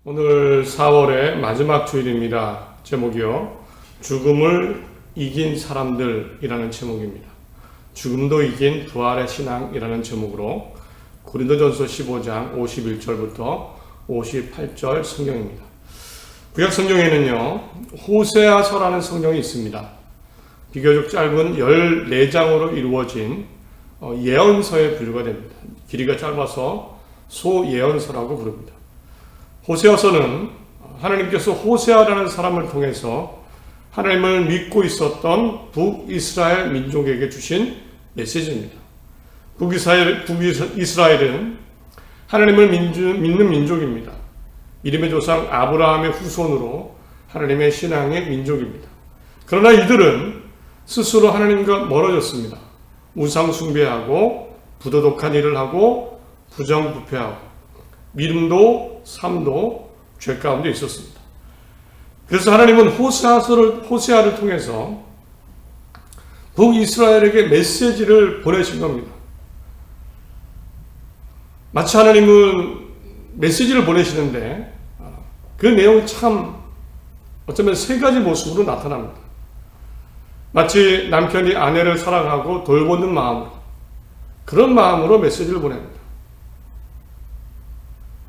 오늘 4월의 마지막 주일입니다. 제목이요. 죽음을 이긴 사람들이라는 제목입니다. 죽음도 이긴 부활의 신앙이라는 제목으로 고린도전서 15장 51절부터 58절 성경입니다. 구약 성경에는요, 호세아서라는 성경이 있습니다. 비교적 짧은 14장으로 이루어진 예언서에 분류가 됩니다. 길이가 짧아서 소예언서라고 부릅니다. 호세아서는 하나님께서 호세아라는 사람을 통해서 하나님을 믿고 있었던 북이스라엘 민족에게 주신 메시지입니다. 북이스라엘은 하나님을 믿는 민족입니다. 믿음의 조상 아브라함의 후손으로 하나님의 신앙의 민족입니다. 그러나 이들은 스스로 하나님과 멀어졌습니다. 우상 숭배하고 부도덕한 일을 하고 부정부패하고 믿음도 삶도 죄 가운데 있었습니다. 그래서 하나님은 호세아를 통해서 북이스라엘에게 메시지를 보내신 겁니다. 마치 하나님은 메시지를 보내시는데 그 내용이 참 어쩌면 세 가지 모습으로 나타납니다. 마치 남편이 아내를 사랑하고 돌보는 마음으로, 그런 마음으로 메시지를 보냅니다.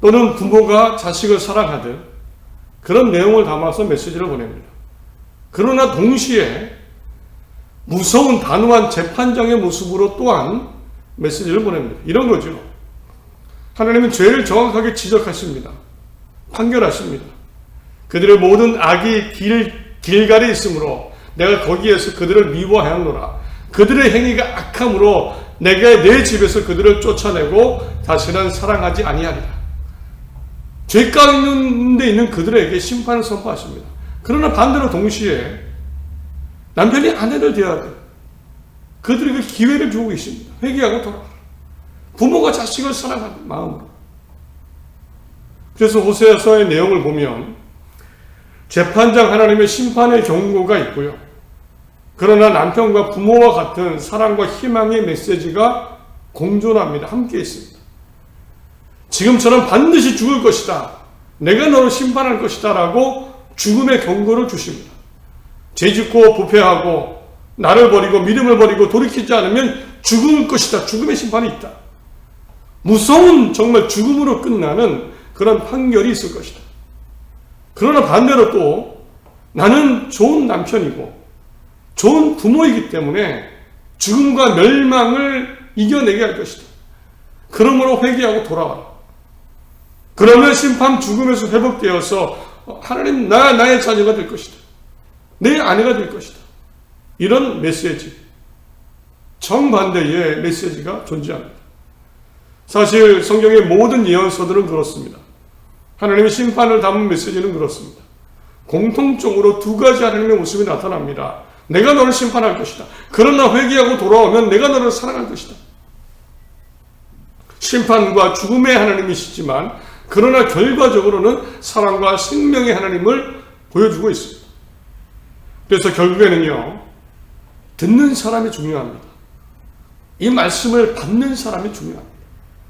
또는 부모가 자식을 사랑하듯 그런 내용을 담아서 메시지를 보냅니다. 그러나 동시에 무서운 단호한 재판장의 모습으로 또한 메시지를 보냅니다. 이런 거죠. 하나님은 죄를 정확하게 지적하십니다. 판결하십니다. 그들의 모든 악이 길갈에 있으므로 내가 거기에서 그들을 미워하였노라. 그들의 행위가 악함으로 내가 내 집에서 그들을 쫓아내고 다시는 사랑하지 아니하리라. 죄 가운데 있는 그들에게 심판을 선포하십니다. 그러나 반대로 동시에 남편이 아내를 대하되 그들에게 기회를 주고 계십니다. 회개하고 돌아가라. 부모가 자식을 사랑하는 마음으로. 그래서 호세아서의 내용을 보면 재판장 하나님의 심판의 경고가 있고요. 그러나 남편과 부모와 같은 사랑과 희망의 메시지가 공존합니다. 함께 있습니다. 지금처럼 반드시 죽을 것이다. 내가 너를 심판할 것이다. 라고 죽음의 경고를 주십니다. 죄짓고 부패하고 나를 버리고 믿음을 버리고 돌이키지 않으면 죽을 것이다. 죽음의 심판이 있다. 무서운 정말 죽음으로 끝나는 그런 판결이 있을 것이다. 그러나 반대로 또 나는 좋은 남편이고 좋은 부모이기 때문에 죽음과 멸망을 이겨내게 할 것이다. 그러므로 회개하고 돌아와라. 그러면 심판 죽음에서 회복되어서 하나님 나의 자녀가 될 것이다. 내 아내가 될 것이다. 이런 메시지, 정반대의 메시지가 존재합니다. 사실 성경의 모든 예언서들은 그렇습니다. 하나님의 심판을 담은 메시지는 그렇습니다. 공통적으로 두 가지 하나님의 모습이 나타납니다. 내가 너를 심판할 것이다. 그러나 회개하고 돌아오면 내가 너를 사랑할 것이다. 심판과 죽음의 하나님이시지만 그러나 결과적으로는 사랑과 생명의 하나님을 보여주고 있습니다. 그래서 결국에는요, 듣는 사람이 중요합니다. 이 말씀을 받는 사람이 중요합니다.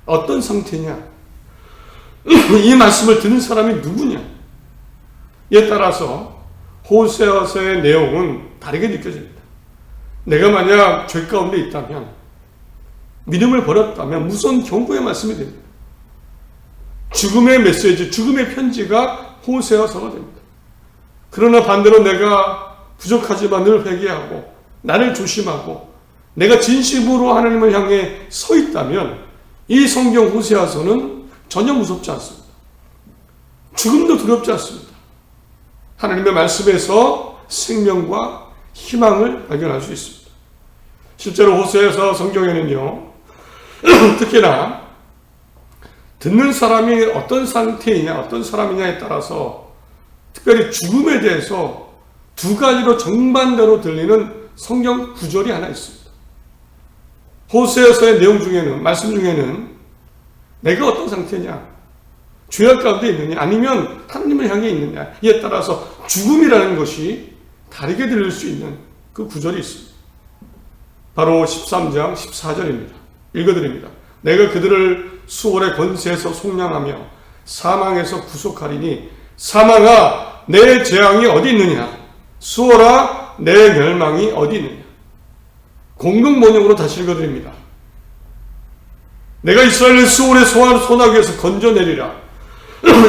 어떤 상태냐? 이 말씀을 듣는 사람이 누구냐? 이에 따라서 호세아서의 내용은 다르게 느껴집니다. 내가 만약 죄 가운데 있다면, 믿음을 버렸다면 무서운 경고의 말씀이 됩니다. 죽음의 메시지, 죽음의 편지가 호세아서가 됩니다. 그러나 반대로 내가 부족하지만 늘 회개하고 나를 조심하고 내가 진심으로 하나님을 향해 서 있다면 이 성경 호세아서는 전혀 무섭지 않습니다. 죽음도 두렵지 않습니다. 하나님의 말씀에서 생명과 희망을 발견할 수 있습니다. 실제로 호세아서 성경에는요, 특히나 듣는 사람이 어떤 상태이냐, 어떤 사람이냐에 따라서 특별히 죽음에 대해서 두 가지로 정반대로 들리는 성경 구절이 하나 있습니다. 호세아서의 내용 중에는, 말씀 중에는 내가 어떤 상태냐, 죄악 가운데 있느냐, 아니면 하나님을 향해 있느냐, 이에 따라서 죽음이라는 것이 다르게 들릴 수 있는 그 구절이 있습니다. 바로 13장 14절입니다. 읽어드립니다. 내가 그들을 수월의 권세에서 속량하며 사망에서 구속하리니 사망아 내 재앙이 어디 있느냐 수월아 내 멸망이 어디 있느냐. 공동 번역으로 다시 읽어드립니다. 내가 이스라엘을 수월의 소나기에서 건져내리라.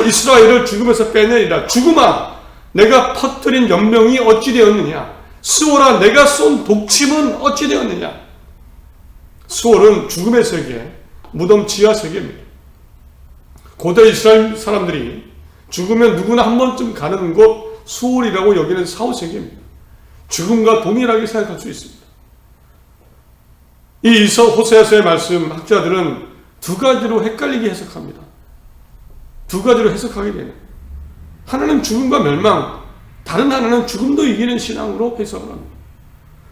이스라엘을 죽음에서 빼내리라. 죽음아 내가 퍼뜨린 연명이 어찌 되었느냐. 수월아 내가 쏜 독침은 어찌 되었느냐. 수월은 죽음의 세계, 무덤 지하 세계입니다. 고대 이스라엘 사람들이 죽으면 누구나 한 번쯤 가는 곳 수월이라고 여기는 사후 세계입니다. 죽음과 동일하게 생각할 수 있습니다. 이 호세아서의 말씀 학자들은 두 가지로 헷갈리게 해석합니다. 두 가지로 해석하게 되는, 하나는 죽음과 멸망, 다른 하나는 죽음도 이기는 신앙으로 해석을 합니다.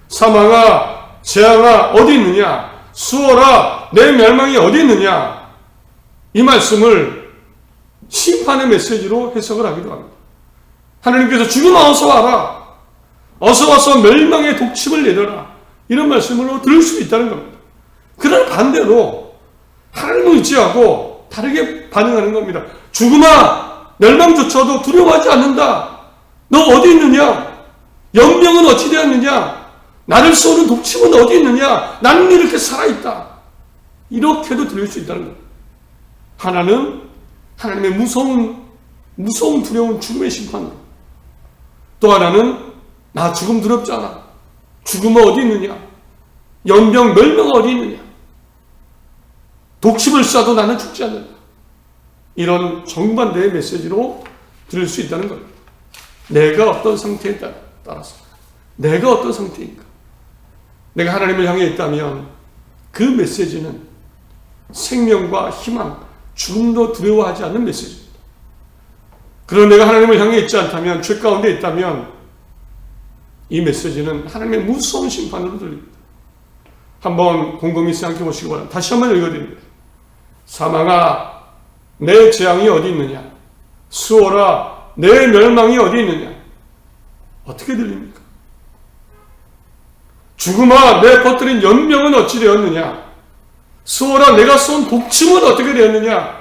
사망아 재앙아 어디 있느냐, 수월아 내 멸망이 어디 있느냐, 이 말씀을 심판의 메시지로 해석을 하기도 합니다. 하나님께서 죽음아 어서 와라, 어서 와서 멸망의 독침을 내려라, 이런 말씀으로 들을 수 있다는 겁니다. 그러나 반대로 하나님을 의지하고 다르게 반응하는 겁니다. 죽음아 멸망조차도 두려워하지 않는다. 너 어디 있느냐? 연명은 어찌 되었느냐? 나를 쏘는 독침은 어디 있느냐? 나는 이렇게 살아있다. 이렇게도 들릴 수 있다는 겁니다. 하나는 하나님의 무서운 두려운 죽음의 심판으로, 또 하나는 나 죽음 두렵지 않아. 죽음은 어디 있느냐? 연병 멸망은 어디 있느냐? 독침을 쏴도 나는 죽지 않는다. 이런 정반대의 메시지로 들을 수 있다는 겁니다. 내가 어떤 상태에 따라서 내가 어떤 상태인가? 내가 하나님을 향해 있다면 그 메시지는 생명과 희망, 죽음도 두려워하지 않는 메시지입니다. 그러나 내가 하나님을 향해 있지 않다면, 죄 가운데 있다면 이 메시지는 하나님의 무서운 심판으로 들립니다. 한번 곰곰이 생각해 보시기 바랍니다. 다시 한번 읽어드립니다. 사망아 내 재앙이 어디 있느냐, 수월아 내 멸망이 어디 있느냐. 어떻게 들립니까? 죽음아 내 퍼뜨린 연명은 어찌 되었느냐, 수월아 내가 쏜 독침은 어떻게 되었느냐.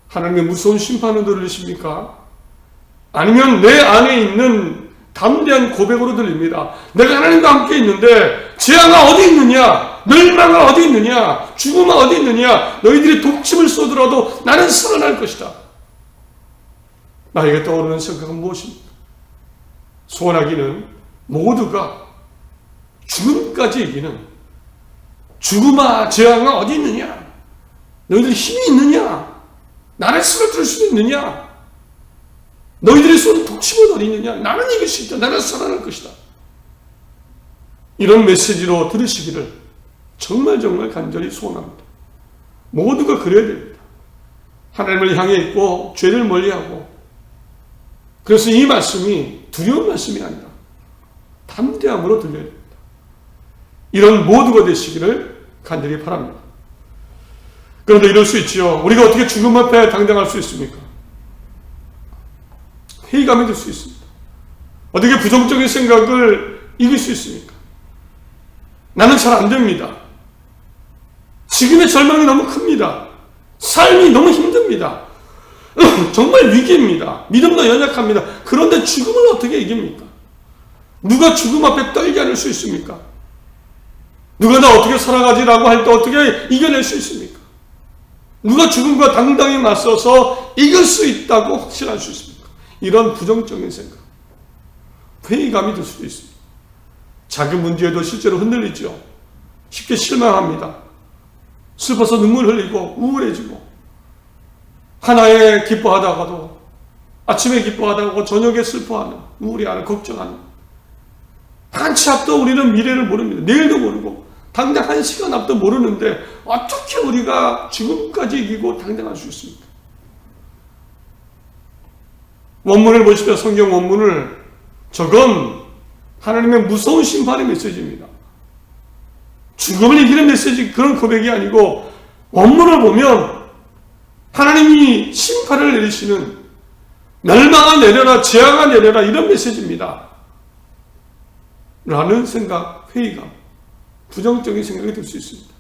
하나님의 무서운 심판으로 들리십니까? 아니면 내 안에 있는 담대한 고백으로 들립니다. 내가 하나님과 함께 있는데 재앙아 어디 있느냐, 멸망아 어디 있느냐, 죽음아 어디 있느냐. 너희들이 독침을 쏘더라도 나는 살아날 것이다. 나에게 떠오르는 생각은 무엇입니까? 소원하기는 모두가 죽음까지 이기는, 죽음아 재앙아 어디 있느냐, 너희들 힘이 있느냐, 나를 쓰러뜨릴 수 있느냐, 너희들이 쏜 독침은 어디 있느냐, 나는 이길 수 있다, 나는 살아날 것이다. 이런 메시지로 들으시기를 정말 간절히 소원합니다. 모두가 그래야 됩니다. 하나님을 향해 있고 죄를 멀리하고. 그래서 이 말씀이 두려운 말씀이 아니라 담대함으로 들려야 됩니다. 이런 모두가 되시기를 간절히 바랍니다. 그런데 이럴 수 있지요. 우리가 어떻게 죽음 앞에 당당할 수 있습니까? 회의감이 들 수 있습니다. 어떻게 부정적인 생각을 이길 수 있습니까? 나는 잘 안 됩니다. 지금의 절망이 너무 큽니다. 삶이 너무 힘듭니다. 정말 위기입니다. 믿음도 연약합니다. 그런데 죽음을 어떻게 이깁니까? 누가 죽음 앞에 떨지 않을 수 있습니까? 누가 나 어떻게 살아가지라고 할 때 어떻게 이겨낼 수 있습니까? 누가 죽음과 당당히 맞서서 이길 수 있다고 확신할 수 있습니까? 이런 부정적인 생각, 회의감이 들 수도 있습니다. 작은 문제에도 실제로 흔들리죠. 쉽게 실망합니다. 슬퍼서 눈물 흘리고 우울해지고, 하나에 기뻐하다가도 아침에 기뻐하다가 저녁에 슬퍼하는, 우울해하는, 걱정하는, 한치 앞도 우리는 미래를 모릅니다. 내일도 모르고 당장 한 시간 앞도 모르는데 어떻게 우리가 죽음까지 이기고 당당할 수 있습니까? 원문을 보시면, 성경 원문을, 저건 하나님의 무서운 심판의 메시지입니다. 죽음을 이기는 메시지, 그런 고백이 아니고, 원문을 보면 하나님이 심판을 내리시는, 멸망아 내려라, 재앙아 내려라, 이런 메시지입니다. 라는 생각, 회의감, 부정적인 생각이 들 수 있습니다.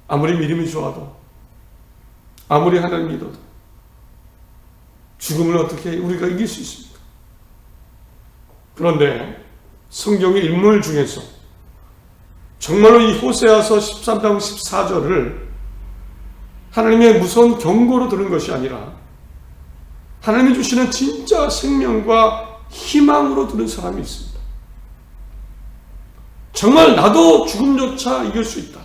아무리 믿음이 좋아도, 아무리 하나님 믿어도 죽음을 어떻게 우리가 이길 수 있습니까? 그런데 성경의 인물 중에서 정말로 이 호세아서 13장 14절을 하나님의 무서운 경고로 들은 것이 아니라 하나님이 주시는 진짜 생명과 희망으로 들은 사람이 있습니다. 정말 나도 죽음조차 이길 수 있다.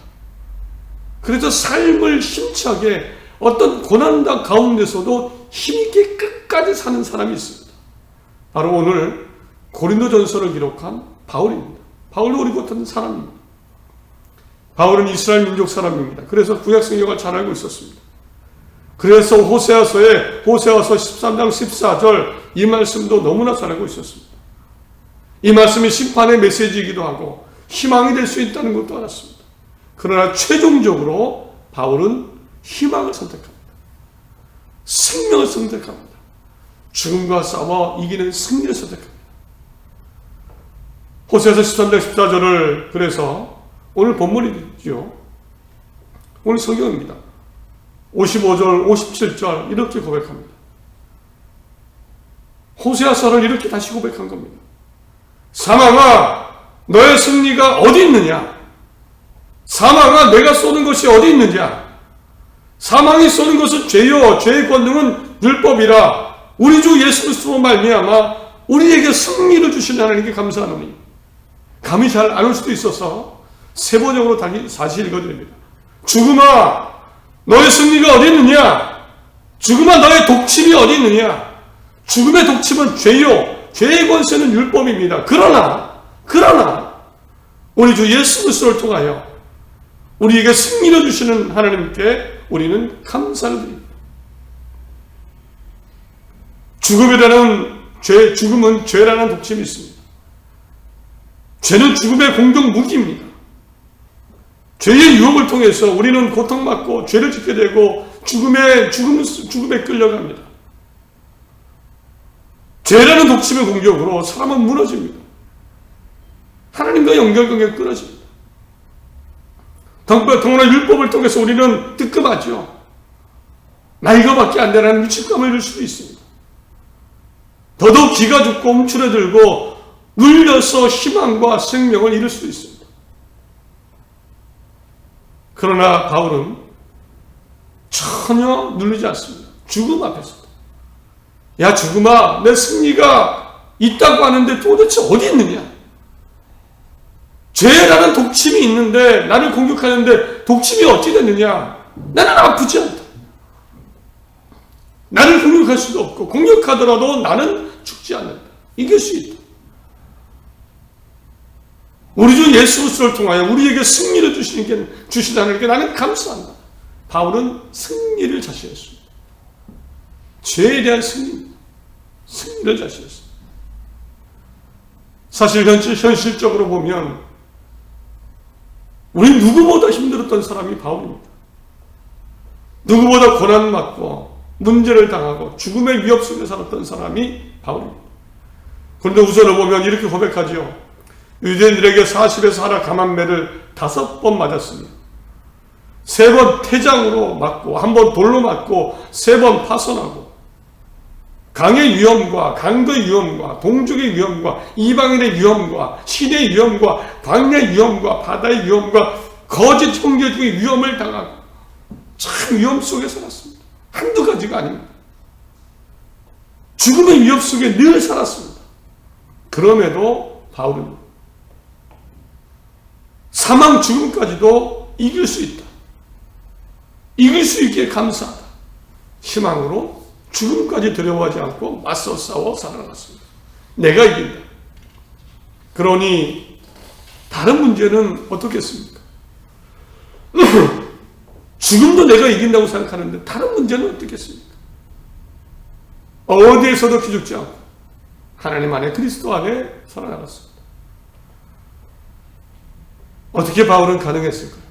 그래서 삶을 힘차게 어떤 고난당 가운데서도 힘있게 끝까지 사는 사람이 있습니다. 바로 오늘 고린도전서를 기록한 바울입니다. 바울도 우리 같은 사람입니다. 바울은 이스라엘 민족 사람입니다. 그래서 구약 성경을 잘 알고 있었습니다. 그래서 호세아서 13장 14절 이 말씀도 너무나 잘 알고 있었습니다. 이 말씀이 심판의 메시지이기도 하고 희망이 될 수 있다는 것도 알았습니다. 그러나 최종적으로 바울은 희망을 선택합니다. 생명을 선택합니다. 죽음과 싸워 이기는 승리를 선택합니다. 호세아서 13장 14절을 그래서 오늘 본문이죠. 오늘 성경입니다. 55절, 57절 이렇게 고백합니다. 호세아서를 이렇게 다시 고백한 겁니다. 사망아, 너의 승리가 어디 있느냐? 사망아, 내가 쏘는 것이 어디 있느냐? 사망이 쏘는 것은 죄요, 죄의 권능은 율법이라 우리 주 예수 그리스도로 말미암아 우리에게 승리를 주신 하나님께 감사하노니. 감이 잘 안 올 수도 있어서 세번역으로 다시 읽어드립니다. 죽음아, 너의 승리가 어디 있느냐? 죽음아, 너의 독침이 어디 있느냐? 죽음의 독침은 죄요, 죄의 권세는 율법입니다. 그러나 우리 주 예수 그리스도를 통하여 우리에게 승리를 주시는 하나님께 우리는 감사를 드립니다. 죽음은 죄라는 독침이 있습니다. 죄는 죽음의 공동 무기입니다. 죄의 유혹을 통해서 우리는 고통받고 죄를 짓게 되고 죽음에 끌려갑니다. 죄라는 독침의 공격으로 사람은 무너집니다. 하나님과 연결관계가 끊어집니다. 더구나 율법을 통해서 우리는 뜨끔하죠. 나 이거밖에 안 되라는 위축감을 줄 수도 있습니다. 더더욱 기가 죽고 움츠러들고 눌려서 희망과 생명을 잃을 수도 있습니다. 그러나 바울은 전혀 눌리지 않습니다. 죽음 앞에서도. 야, 죽음아, 내 승리가 있다고 하는데 도대체 어디 있느냐? 죄라는 독침이 있는데 나를 공격하는데 독침이 어찌 됐느냐? 나는 아프지 않다. 나를 공격할 수도 없고 공격하더라도 나는 죽지 않는다. 이길 수 있다. 우리 주 예수 그리스도를 통하여 우리에게 승리를 주신 하나님께 나는 감사한다. 바울은 승리를 자시했습니다. 죄에 대한 승리입니다. 승리를 자시했습니다. 사실 현실적으로 보면 우리 누구보다 힘들었던 사람이 바울입니다. 누구보다 고난받고 문제를 당하고 죽음의 위협 속에 살았던 사람이 바울입니다. 그런데 우선을 보면 이렇게 고백하지요. 유대인들에게 40에서 하나 감한매를 5번 맞았습니다. 3번 태장으로 맞고 1번 돌로 맞고 3번 파손하고 강의 위험과 강도의 위험과 동족의 위험과 이방인의 위험과 시대의 위험과 광야의 위험과 바다의 위험과 거짓 형제 중의 위험을 당하고 참 위험 속에 살았습니다. 한두 가지가 아닙니다. 죽음의 위협 속에 늘 살았습니다. 그럼에도 바울은 사망 죽음까지도 이길 수 있다. 이길 수 있기에 감사하다. 희망으로 죽음까지 두려워하지 않고 맞서 싸워 살아갔습니다. 내가 이긴다. 그러니 다른 문제는 어떻겠습니까? 죽음도 내가 이긴다고 생각하는데 다른 문제는 어떻겠습니까? 어디에서도 기죽지 않고 하나님 안에 그리스도 안에 살아나갔습니다. 어떻게 바울은 가능했을까요?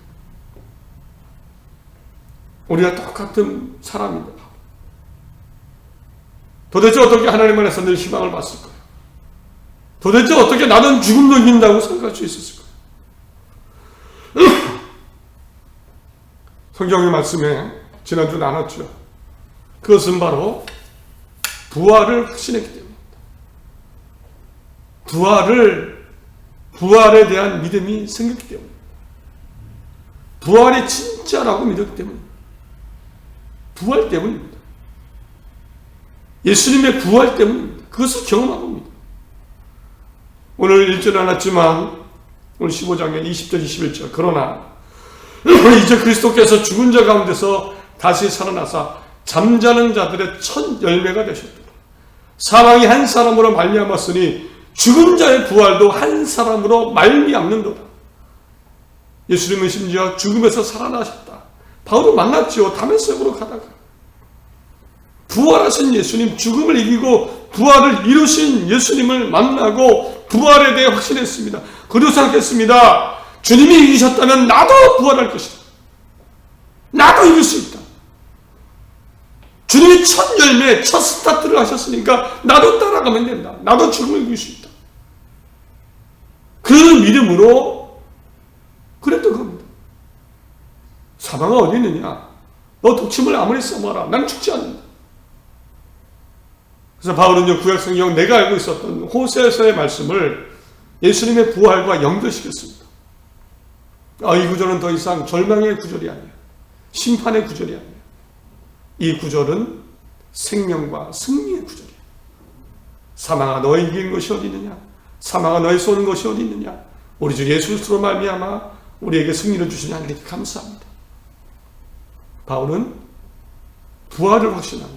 우리가 똑같은 사람입니다. 도대체 어떻게 하나님 안에서 늘 희망을 봤을까요? 도대체 어떻게 나는 죽음도 이긴다고 생각할 수 있었을까요? 성경의 말씀에 지난주 나눴죠. 그것은 바로 부활을 확신했기 때문입니다. 부활에 대한 믿음이 생겼기 때문입니다. 부활이 진짜라고 믿었기 때문입니다. 부활 때문입니다. 예수님의 부활 때문입니다. 그것을 경험한 겁니다. 오늘 읽지 않았지만 오늘 15장의 20절 21절 그러나 이제 그리스도께서 죽은 자 가운데서 다시 살아나사 잠자는 자들의 첫 열매가 되셨다. 사망이 한 사람으로 말미암았으니 죽은 자의 부활도 한 사람으로 말미암는도다. 예수님은 심지어 죽음에서 살아나셨다. 바울을 만났죠. 다메섹으로 가다가. 부활하신 예수님, 죽음을 이기고 부활을 이루신 예수님을 만나고 부활에 대해 확신했습니다. 그리고 생각했습니다. 주님이 이기셨다면 나도 부활할 것이다. 나도 이길 수 있다. 주님이 첫 열매, 첫 스타트를 하셨으니까 나도 따라가면 된다. 나도 죽음을 이길 수 있다. 그 믿음으로 그랬던 겁니다. 사망은 어디 있느냐? 너 독침을 아무리 써봐라. 난 죽지 않는다. 그래서 바울은요, 구약성경 내가 알고 있었던 호세서의 말씀을 예수님의 부활과 연결시켰습니다. 이 구절은 더 이상 절망의 구절이 아니에요. 심판의 구절이 아니에요. 이 구절은 생명과 승리의 구절이에요. 사망아 너의 이긴 것이 어디 있느냐? 사망아 너의 쏘는 것이 어디 있느냐? 우리 주 예수 그리스도로 말미암아 우리에게 승리를 주시니 하나님께 감사합니다. 바울은 부활을 확신하며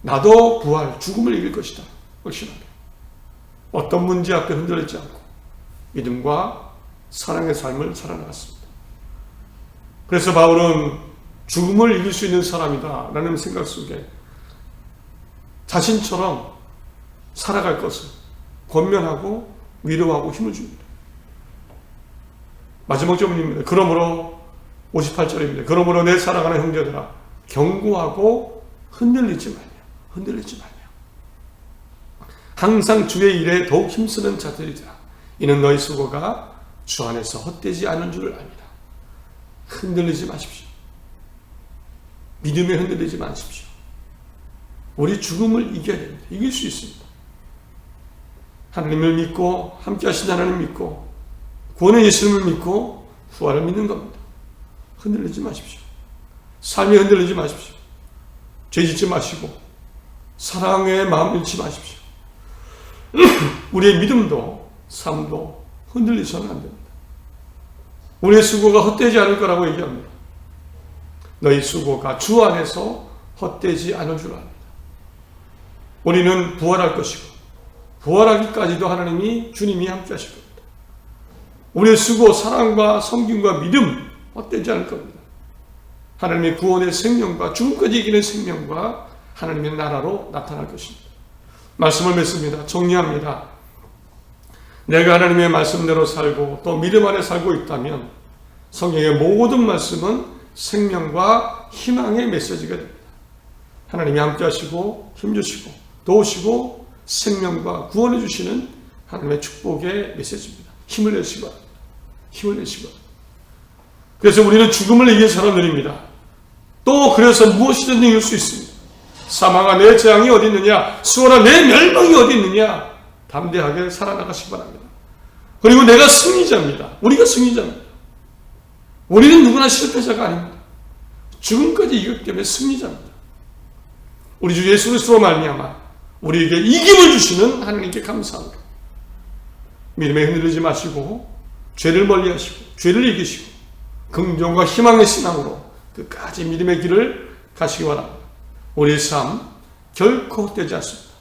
나도 부활, 죽음을 이길 것이다 확신하며 어떤 문제 앞에 흔들리지 않고 믿음과 사랑의 삶을 살아나갔습니다. 그래서 바울은 죽음을 이길 수 있는 사람이다 라는 생각 속에 자신처럼 살아갈 것을 권면하고 위로하고 힘을 줍니다. 마지막 점입니다. 그러므로 58절입니다. 그러므로 내 사랑하는 형제들아 경고하고 흔들리지 말며 항상 주의 일에 더욱 힘쓰는 자들이다. 이는 너희 수고가 주 안에서 헛되지 않은 줄을 압니다. 흔들리지 마십시오. 믿음에 흔들리지 마십시오. 우리 죽음을 이겨야 됩니다. 이길 수 있습니다. 하나님을 믿고 함께 하신 하나님을 믿고 구원의 예수님을 믿고 부활을 믿는 겁니다. 흔들리지 마십시오. 삶이 흔들리지 마십시오. 죄짓지 마시고 사랑의 마음 잃지 마십시오. 우리의 믿음도 삶도 흔들리서는 안 됩니다. 우리의 수고가 헛되지 않을 거라고 얘기합니다. 너희 수고가 주 안에서 헛되지 않을 줄 압니다. 우리는 부활할 것이고 부활하기까지도 주님이 함께 하실 겁니다. 우리의 수고, 사랑과 섬김과 믿음 헛되지 않을 겁니다. 하나님의 구원의 생명과 죽음까지 이기는 생명과 하나님의 나라로 나타날 것입니다. 말씀을 맺습니다. 정리합니다. 내가 하나님의 말씀대로 살고 또 믿음 안에 살고 있다면 성경의 모든 말씀은 생명과 희망의 메시지가 됩니다. 하나님이 함께 하시고 힘주시고 도우시고 생명과 구원해 주시는 하나님의 축복의 메시지입니다. 힘을 내시기 바랍니다. 힘을 내시기 바랍니다. 그래서 우리는 죽음을 이긴 사람들입니다. 또 그래서 무엇이든지 이길 수 있습니다. 사망아 내 재앙이 어디 있느냐? 수월아 내 멸망이 어디 있느냐? 담대하게 살아나가시기 바랍니다. 그리고 내가 승리자입니다. 우리가 승리자입니다. 우리는 누구나 실패자가 아닙니다. 죽음까지 이겼기 때문에 승리자입니다. 우리 주 예수 그리스도로 말미암아 우리에게 이김을 주시는 하나님께 감사합니다. 믿음에 흔들리지 마시고 죄를 멀리하시고 죄를 이기시고 긍정과 희망의 신앙으로 끝까지 믿음의 길을 가시기 바랍니다. 우리의 삶 결코 헛되지 않습니다.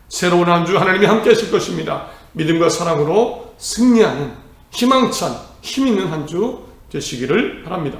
새로운 한 주 하나님이 함께 하실 것입니다. 믿음과 사랑으로 승리하는 희망찬 힘있는 한 주 되시기를 바랍니다.